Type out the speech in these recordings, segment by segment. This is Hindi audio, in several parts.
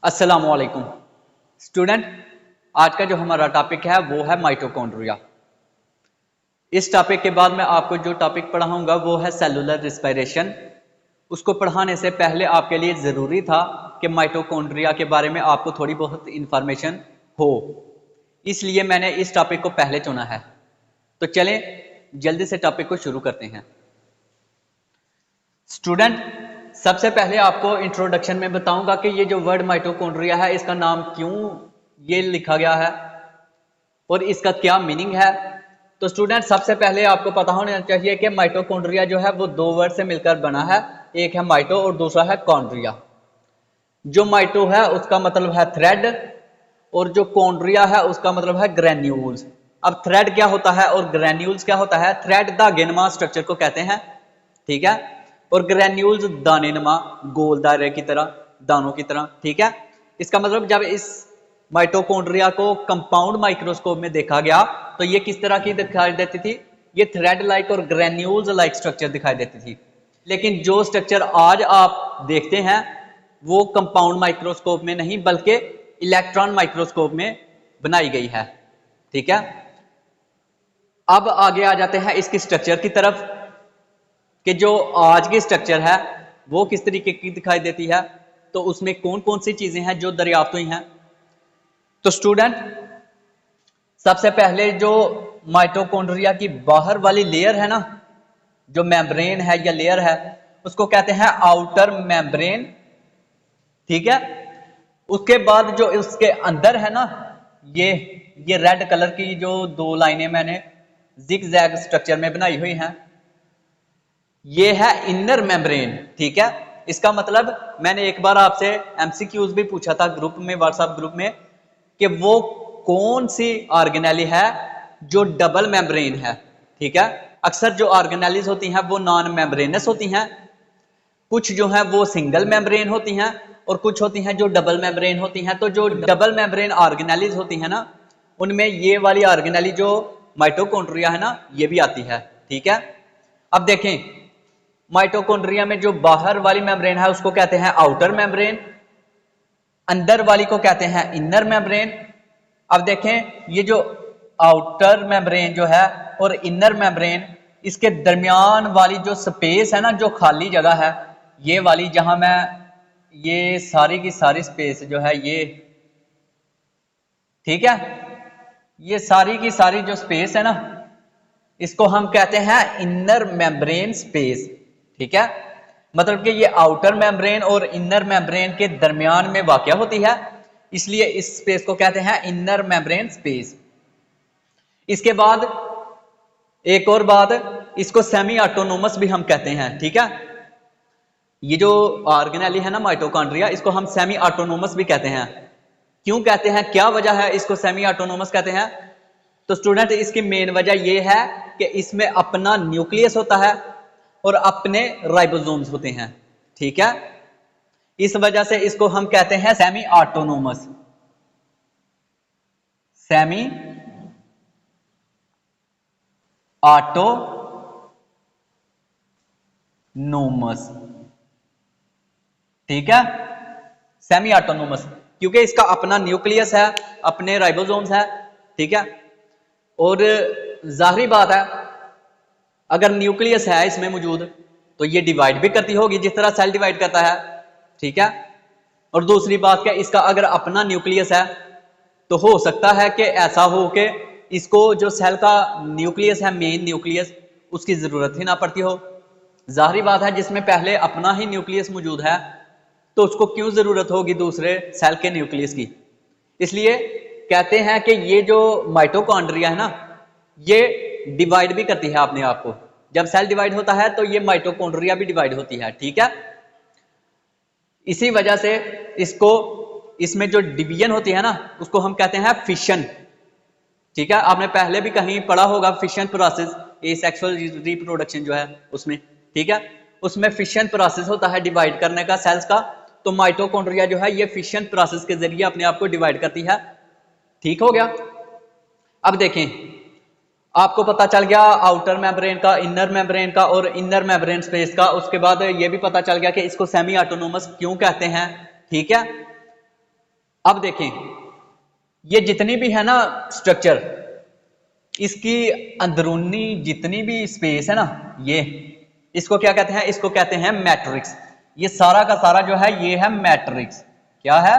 अस्सलामुअलैकुम स्टूडेंट। आज का जो हमारा टॉपिक है वो है माइटोकॉन्ड्रिया। इस टॉपिक के बाद मैं आपको जो टॉपिक पढ़ाऊंगा वो है सेलुलर रिस्पिरेशन। उसको पढ़ाने से पहले आपके लिए ज़रूरी था कि माइटोकॉन्ड्रिया के बारे में आपको थोड़ी बहुत इंफॉर्मेशन हो, इसलिए मैंने इस टॉपिक को पहले चुना है। तो चलें जल्दी से टॉपिक को शुरू करते हैं। स्टूडेंट, सबसे पहले आपको इंट्रोडक्शन में बताऊंगा कि ये जो वर्ड माइटोकॉन्ड्रिया है इसका नाम क्यों ये लिखा गया है और इसका क्या मीनिंग है। तो स्टूडेंट, सबसे पहले आपको पता होना चाहिए कि माइटोकॉन्ड्रिया जो है वो दो वर्ड से मिलकर बना है। एक है माइटो और दूसरा है कॉन्ड्रिया। जो माइटो है उसका मतलब है थ्रेड और जो कॉन्ड्रिया है उसका मतलब है ग्रेन्यूल्स। अब थ्रेड क्या होता है और ग्रेन्यूल्स क्या होता है? थ्रेड धागेनुमा स्ट्रक्चर को कहते हैं, ठीक है, और ग्रेन्यूल्स दानेनुमा गोल दायरे की तरह, दानों की तरह, ठीक है। इसका मतलब जब इस माइटोकॉन्ड्रिया को कंपाउंड माइक्रोस्कोप में देखा गया तो ये किस तरह की दिखाई देती थी? ये थ्रेड लाइक और ग्रेन्यूल्स लाइक स्ट्रक्चर दिखाई देती थी। लेकिन जो स्ट्रक्चर आज आप देखते हैं वो कंपाउंड माइक्रोस्कोप में नहीं बल्कि इलेक्ट्रॉन माइक्रोस्कोप में बनाई गई है, ठीक है। अब आगे आ जाते हैं इसकी स्ट्रक्चर की तरफ कि जो आज की स्ट्रक्चर है वो किस तरीके की दिखाई देती है। तो उसमें कौन कौन सी चीजें हैं जो दरियाफ्त हुई हैं। तो स्टूडेंट, सबसे पहले जो माइटोकॉन्ड्रिया की बाहर वाली लेयर है ना, जो मेम्ब्रेन है या लेयर है, उसको कहते हैं आउटर मेम्ब्रेन, ठीक है। उसके बाद जो उसके अंदर है ना, ये रेड कलर की जो दो लाइनें मैंने जिग-जैग स्ट्रक्चर में बनाई हुई हैं, ये है इनर मेम्ब्रेन, ठीक है। इसका मतलब मैंने एक बार आपसे एमसीक्यूज भी पूछा था ग्रुप में, व्हाट्सएप ग्रुप में, कि वो कौन सी ऑर्गेनेली है जो डबल मेम्ब्रेन है, ठीक है। अक्सर जो ऑर्गेनेलीज होती हैं वो नॉन मेम्ब्रेनस होती हैं, कुछ जो है वो सिंगल मेम्ब्रेन होती हैं और कुछ होती हैं जो डबल मेम्ब्रेन होती हैं। तो जो डबल मेम्ब्रेन ऑर्गेनेलीज होती हैं ना, उनमें ये वाली ऑर्गेनेली जो माइटोकॉन्ड्रिया है ना, ये भी आती है, ठीक है। अब देखें, माइटोकॉन्ड्रिया में जो बाहर वाली मेम्ब्रेन है उसको कहते हैं आउटर मेम्ब्रेन, अंदर वाली को कहते हैं इनर मेम्ब्रेन। अब देखें, ये जो आउटर मेम्ब्रेन जो है और इनर मेम्ब्रेन, इसके दरमियान वाली जो स्पेस है ना, जो खाली जगह है, ये वाली जहां मैं ये सारी की सारी स्पेस जो है ये, ठीक है, ये सारी की सारी जो स्पेस है ना, इसको हम कहते हैं इनर मेम्ब्रेन स्पेस, ठीक है। मतलब कि ये आउटर मेम्ब्रेन और इनर मेम्ब्रेन के दरमियान में वाक़या होती है, इसलिए इस स्पेस को कहते हैं इनर मेम्ब्रेन स्पेस। इसके बाद एक और बात, इसको सेमी ऑटोनोमस भी हम कहते हैं, ठीक है। ये जो ऑर्गेनेली है ना माइटोकॉन्ड्रिया, इसको हम सेमी ऑटोनोमस भी कहते हैं। क्यों कहते हैं, क्या वजह है इसको सेमी ऑटोनोमस कहते हैं? तो स्टूडेंट, इसकी मेन वजह यह है कि इसमें अपना न्यूक्लियस होता है और अपने राइबोसोम्स होते हैं, ठीक है। इस वजह से इसको हम कहते हैं सेमी ऑटोनोमस, सेमी ऑटोनोमस, ठीक है, सेमी ऑटोनोमस, क्योंकि इसका अपना न्यूक्लियस है, अपने राइबोसोम्स है, ठीक है। और जाहिर बात है, अगर न्यूक्लियस है इसमें मौजूद तो ये डिवाइड भी करती होगी जिस तरह सेल डिवाइड करता है, ठीक है। और दूसरी बात क्या, इसका अगर अपना न्यूक्लियस है तो हो सकता है कि ऐसा हो कि इसको जो सेल का न्यूक्लियस है, मेन न्यूक्लियस, उसकी जरूरत ही ना पड़ती हो। जाहिर बात है, जिसमें पहले अपना ही न्यूक्लियस मौजूद है तो उसको क्यों जरूरत होगी दूसरे सेल के न्यूक्लियस की। इसलिए कहते हैं कि ये जो माइटोकॉन्ड्रिया है ना, ये डिवाइड भी करती है अपने आप को। जब सेल डिवाइड होता है तो ये माइटोकॉन्ड्रिया भी डिवाइड होती है, ठीक है। इसी वजह से इसको, इसमें जो डिवीजन होती है ना, उसको हम कहते हैं फिशन, ठीक है। आपने पहले भी कहीं पढ़ा होगा फिशन प्रोसेस, ये सेक्सुअल रिप्रोडक्शन जो है उसमें, ठीक है, उसमें फिशन प्रोसेस होता है डिवाइड करने का सेल्स का। तो माइटोकॉन्ड्रिया जो है ये फिशन प्रोसेस के जरिए अपने आप को डिवाइड करती है, ठीक हो गया। अब देखें, आपको पता चल गया आउटर मेम्ब्रेन का, इनर मेम्ब्रेन का और इनर मेम्ब्रेन स्पेस का। उसके बाद ये भी पता चल गया कि इसको सेमी ऑटोनोमस क्यों कहते हैं, ठीक है। अब देखें, ये जितनी भी है ना स्ट्रक्चर, इसकी अंदरूनी जितनी भी स्पेस है ना, ये इसको क्या कहते हैं? इसको कहते हैं मैट्रिक्स। ये सारा का सारा जो है ये है मैट्रिक्स। क्या है?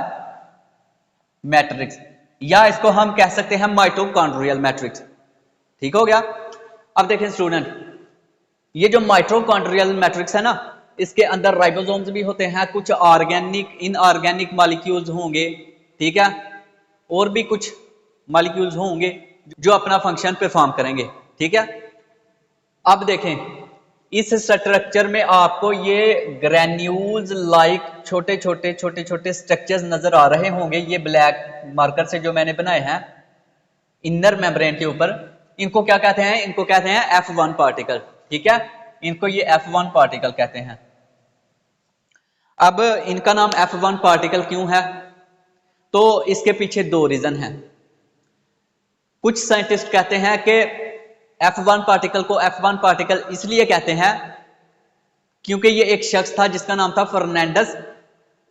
मैट्रिक्स, या इसको हम कह सकते हैं माइटोकॉन्ड्रियल मैट्रिक्स। ठीक हो गया। अब देखें स्टूडेंट, ये जो माइटोकॉन्ड्रियल मैट्रिक्स है ना, इसके अंदर राइबोसोम्स भी होते हैं, कुछ ऑर्गेनिक इनऑर्गेनिक मॉलिक्यूल्स होंगे, ठीक है, और भी कुछ मॉलिक्यूल्स होंगे जो अपना फंक्शन परफॉर्म करेंगे। ठीक है। अब देखें, इस स्ट्रक्चर में आपको ये ग्रैन्यूल्स लाइक छोटे छोटे स्ट्रक्चर्स नजर आ रहे होंगे। ये ब्लैक मार्कर से जो मैंने बनाए हैं इनर मेम्ब्रेन के ऊपर, इनको क्या कहते हैं? इनको कहते हैं F1 पार्टिकल। ठीक है, इनको ये F1 पार्टिकल कहते हैं। अब इनका नाम F1 पार्टिकल क्यों है? तो इसके पीछे दो रीजन हैं। कुछ साइंटिस्ट कहते हैं कि F1 पार्टिकल को F1 पार्टिकल इसलिए कहते हैं क्योंकि ये एक शख्स था जिसका नाम था फर्नांडस,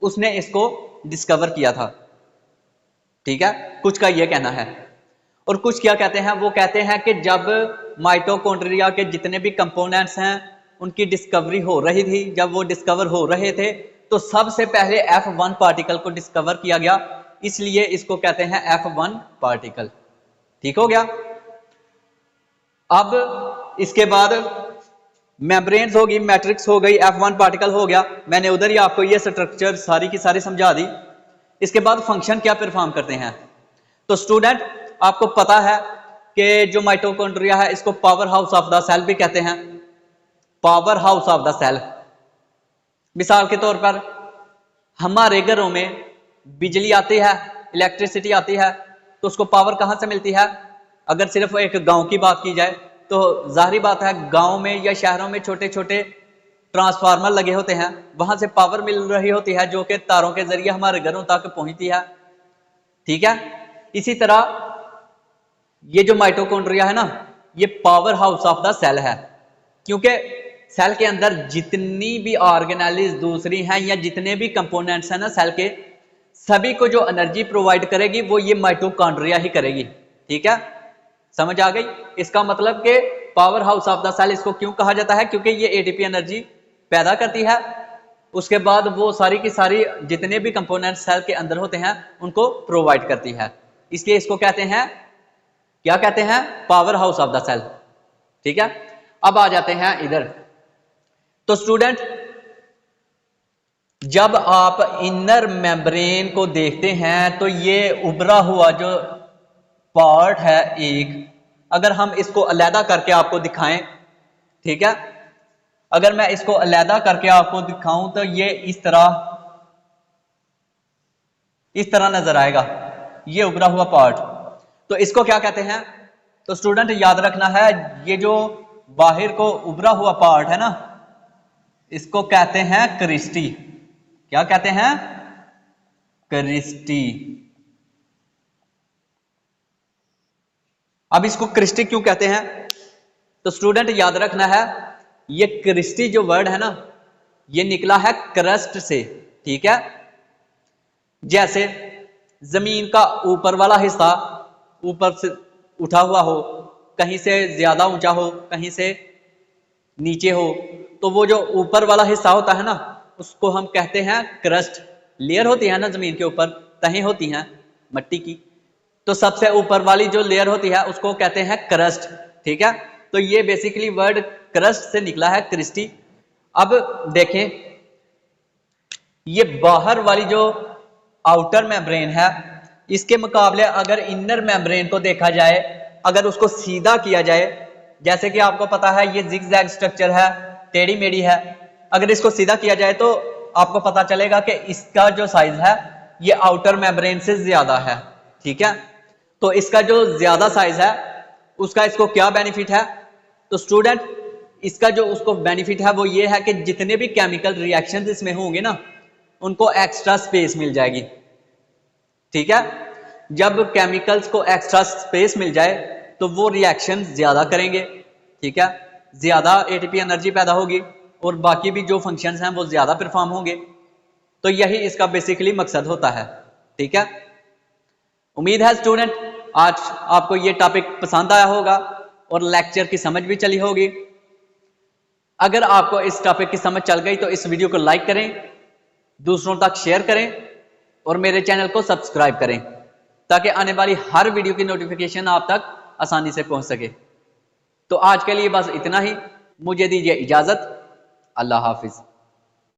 उसने इसको डिस्कवर किया था। ठीक है, कुछ का ये कहना है। और कुछ क्या कहते हैं? वो कहते हैं कि जब माइटोकॉन्ड्रिया के जितने भी कंपोनेंट्स हैं उनकी डिस्कवरी हो रही थी, जब वो डिस्कवर हो रहे थे तो सबसे पहले F1 पार्टिकल को डिस्कवर किया गया, इसलिए इसको कहते हैं F1 पार्टिकल। ठीक हो गया। अब इसके बाद मेम्ब्रेन्स होगी, मैट्रिक्स हो गई, F1 पार्टिकल हो गया। मैंने उधर ही आपको ये स्ट्रक्चर सारी की सारी समझा दी। इसके बाद फंक्शन क्या परफॉर्म करते हैं? तो स्टूडेंट, आपको पता है कि जो माइटोकॉन्ड्रिया है इसको power house of the cell भी कहते हैं। Power house of the cell, मिसाल के तौर पर हमारे घरों में बिजली आती है, इलेक्ट्रिसिटी आती है, तो उसको पावर कहां से मिलती है? अगर सिर्फ एक गांव की बात की जाए तो जाहिर बात है गांव में या शहरों में छोटे छोटे ट्रांसफार्मर लगे होते हैं, वहां से पावर मिल रही होती है जो कि तारों के जरिए हमारे घरों तक पहुंचती है। ठीक है। इसी तरह ये जो माइटोकॉन्ड्रिया है ना, ये power house of the cell है, क्योंकि सेल के अंदर जितनी भी ऑर्गेनेलिज दूसरी हैं या जितने भी कंपोनेंट्स हैं ना सेल के, सभी को जो एनर्जी प्रोवाइड करेगी वो ये माइटोकॉन्ड्रिया ही करेगी। ठीक है, समझ आ गई? इसका मतलब कि power house of the cell इसको क्यों कहा जाता है? क्योंकि ये एटीपी एनर्जी पैदा करती है, उसके बाद वो सारी की सारी जितने भी कंपोनेंट सेल के अंदर होते हैं उनको प्रोवाइड करती है, इसलिए इसको कहते हैं, क्या कहते हैं? Power house of the cell. ठीक है। अब आ जाते हैं इधर। तो स्टूडेंट, जब आप इनर मेम्ब्रेन को देखते हैं तो ये उभरा हुआ जो पार्ट है एक, अगर हम इसको अलहदा करके आपको दिखाएं, ठीक है, अगर मैं इसको अलहदा करके आपको दिखाऊं तो ये इस तरह नजर आएगा, ये उभरा हुआ पार्ट। तो इसको क्या कहते हैं? तो स्टूडेंट याद रखना है, ये जो बाहर को उभरा हुआ पार्ट है ना, इसको कहते हैं क्रिस्टी। क्या कहते हैं? क्रिस्टी। अब इसको क्रिस्टी क्यों कहते हैं? तो स्टूडेंट याद रखना है, ये क्रिस्टी जो वर्ड है ना, ये निकला है क्रस्ट से। ठीक है, जैसे जमीन का ऊपर वाला हिस्सा ऊपर से उठा हुआ हो, कहीं से ज्यादा ऊंचा हो, कहीं से नीचे हो, तो वो जो ऊपर वाला हिस्सा होता है ना उसको हम कहते हैं क्रस्ट। लेयर होती है ना जमीन के ऊपर, तहें होती हैं मिट्टी की, तो सबसे ऊपर वाली जो लेयर होती है उसको कहते हैं क्रस्ट। ठीक है, तो ये बेसिकली वर्ड क्रस्ट से निकला है, क्रिस्टी। अब देखें, ये बाहर वाली जो आउटर मेम्ब्रेन है, इसके मुकाबले अगर इनर मेम्ब्रेन को देखा जाए, अगर उसको सीधा किया जाए, जैसे कि आपको पता है ये जिगजैग स्ट्रक्चर है, टेढ़ी मेढ़ी है, अगर इसको सीधा किया जाए तो आपको पता चलेगा कि इसका जो साइज है ये आउटर मेम्ब्रेन से ज्यादा है। ठीक है, तो इसका जो ज्यादा साइज है उसका इसको क्या बेनिफिट है? तो स्टूडेंट, इसका जो उसको बेनिफिट है वो ये है कि जितने भी केमिकल रिएक्शंस इसमें होंगे ना उनको एक्स्ट्रा स्पेस मिल जाएगी। ठीक है, जब केमिकल्स को एक्स्ट्रा स्पेस मिल जाए तो वो रिएक्शन ज्यादा करेंगे। ठीक है, ज्यादा एटीपी एनर्जी पैदा होगी और बाकी भी जो फंक्शंस हैं वो ज्यादा परफॉर्म होंगे। तो यही इसका बेसिकली मकसद होता है। ठीक है। उम्मीद है स्टूडेंट आज आपको ये टॉपिक पसंद आया होगा और लेक्चर की समझ भी चली होगी। अगर आपको इस टॉपिक की समझ चल गई तो इस वीडियो को लाइक करें, दूसरों तक शेयर करें और मेरे चैनल को सब्सक्राइब करें ताकि आने वाली हर वीडियो की नोटिफिकेशन आप तक आसानी से पहुंच सके। तो आज के लिए बस इतना ही, मुझे दीजिए इजाजत। अल्लाह हाफिज।